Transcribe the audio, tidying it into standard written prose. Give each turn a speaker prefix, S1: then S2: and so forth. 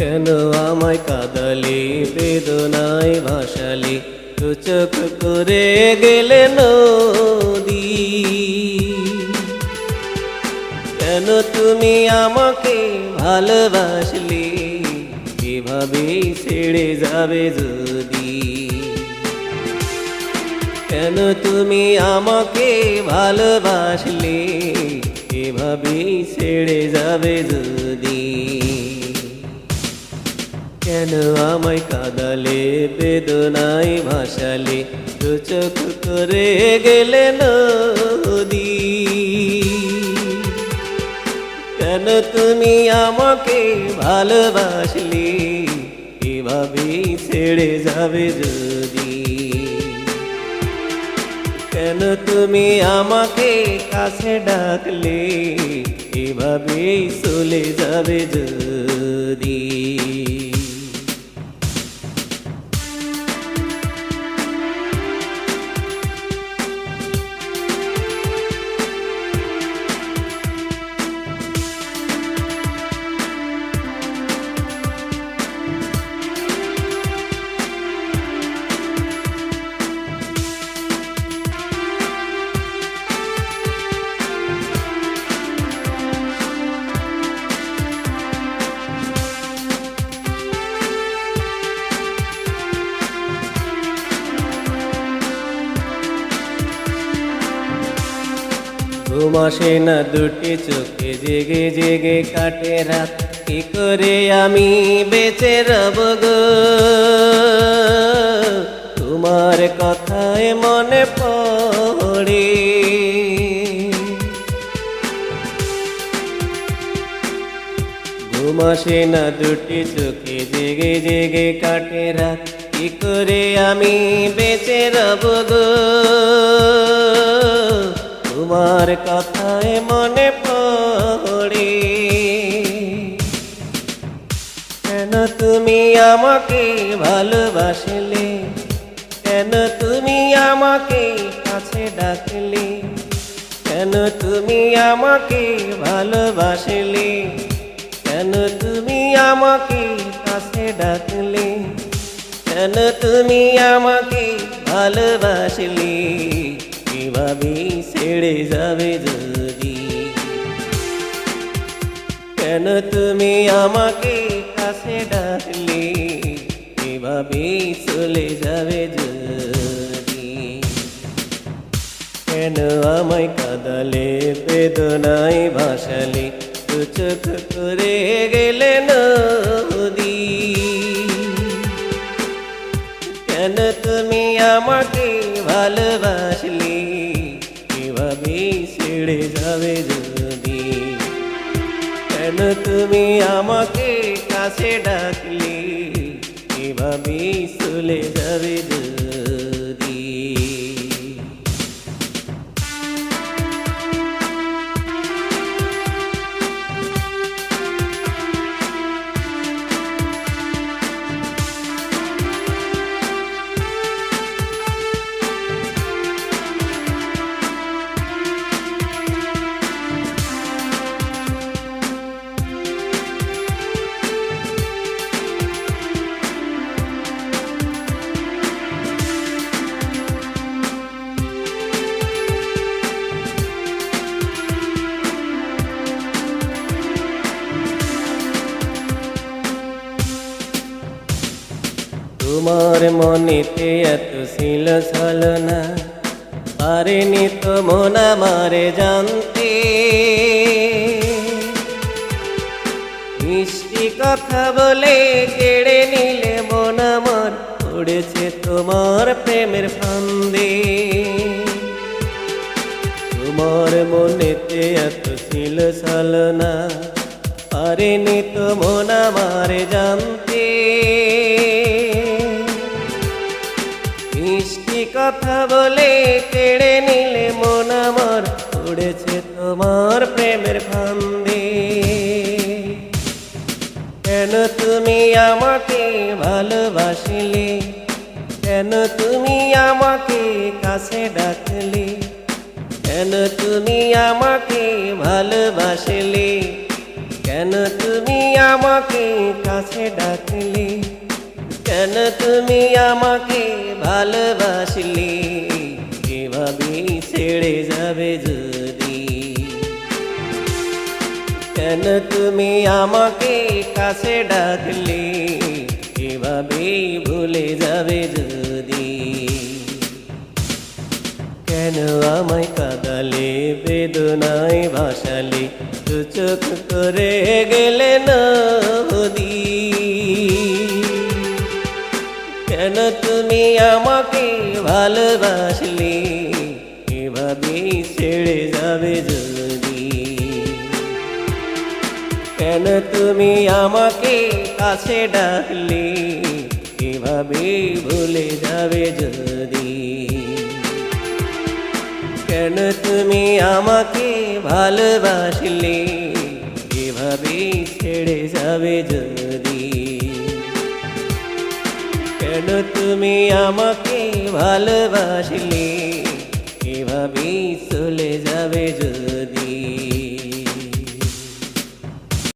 S1: কেন আমায় কাঁদালে বেদনায় ভাসালে দু চোখ করে গেলে নদী। কেন তুমি আমাকে ভালোবাসলে এভাবে ছেড়ে যাবে যদি। কেন তুমি আমাকে ভালোবাসলে এভাবে ছেড়ে যাবে যদি। কেন আমায় কাঁদালে বেদনায় ভাসালে দু চোখ করে গেলে নদী। কেন তুমি আমাকে ভালোবাসলে এভাবে ছেড়ে যাবে যদি। কেন তুমি আমাকে কাছে ডাকলে এভাবে চলে যাবে যদি। ঘুম আসে না দুটি চোখে জেগে জেগে কাটে রাত। কি করে আমি বেঁচে রব গো, তোমার কথায় মনে পড়ে। ঘুম আসে না দুটি চোখে জেগে জেগে কাটে রাত। কি করে আমি বেঁচে রব গো, তোমার কথায় মনে পড়ে। কেন তুমি আমাকে ভালোবাসলে, কেন তুমি আমাকে কাছে ডাকলে। কেন তুমি আমাকে ভালোবাসলে, কেন তুমি আমাকে কাছে ডাকলে। কেন তুমি আমাকে ভালোবাসলে এভাবে ছেড়ে যাবে যদি। কেন তুমি আমাকে কাছে ডাকলে এভাবে চলে যাবে যদি। কেন আমায় কাঁদালে বেদনায় ভাসালে দু চোখ করে গেলে নদী। কেন তুমি আমাকে ভালোবাসলে এভাবে ছেড়ে যাবে যদি। কেন তুমি আমাকে কাছে ডাকলে এভাবে চলে যাবে যদি। তোমার মনেতে এত ছিল ছলনা, পারেনি তো মন আমারে জানতে। মিষ্টি কথা বলে কেড়ে নিলে মন আমার পড়েছে তোমার প্রেমের ফান্দে। তোমার মনেতে এত ছিল ছলনা, পারেনি তো মন আমারে জানতে। মিষ্টি কথা বলে কেড়ে নিলে মন আমার পড়েছে তোমার প্রেমের ফান্দে। কেন তুমি আমাকে ভালোবাসলে, কেন তুমি আমাকে কাছে ডাকলে। কেন তুমি আমাকে ভালোবাসলে, কেন তুমি আমাকে কাছে ডাকলে, কেন তুমি আমাকে ভালোবাসলে, এভাবে ছেড়ে যাবে যদি। কেন তুমি আমাকে কাছে ডাকলে, এভাবে ভুলে যাবে যদি। কেন আমায় কাঁদালে, বেদনায় ভাসালে, দু চোখ করে গেলে নদী। কেন তুমি আমাকে ভালোবাসলে, এভাবে ছেড়ে যাবে যদি। কেন তুমি আমাকে কাছে ডাকলে, এভাবে ভুলে যাবে যদি। কেন তুমি আমাকে ভালোবাসলে, এভাবে ছেড়ে যাবে যদি। কেন তুমি আমাকে ভালোবাসলে, এভাবে চলে যাবে যদি।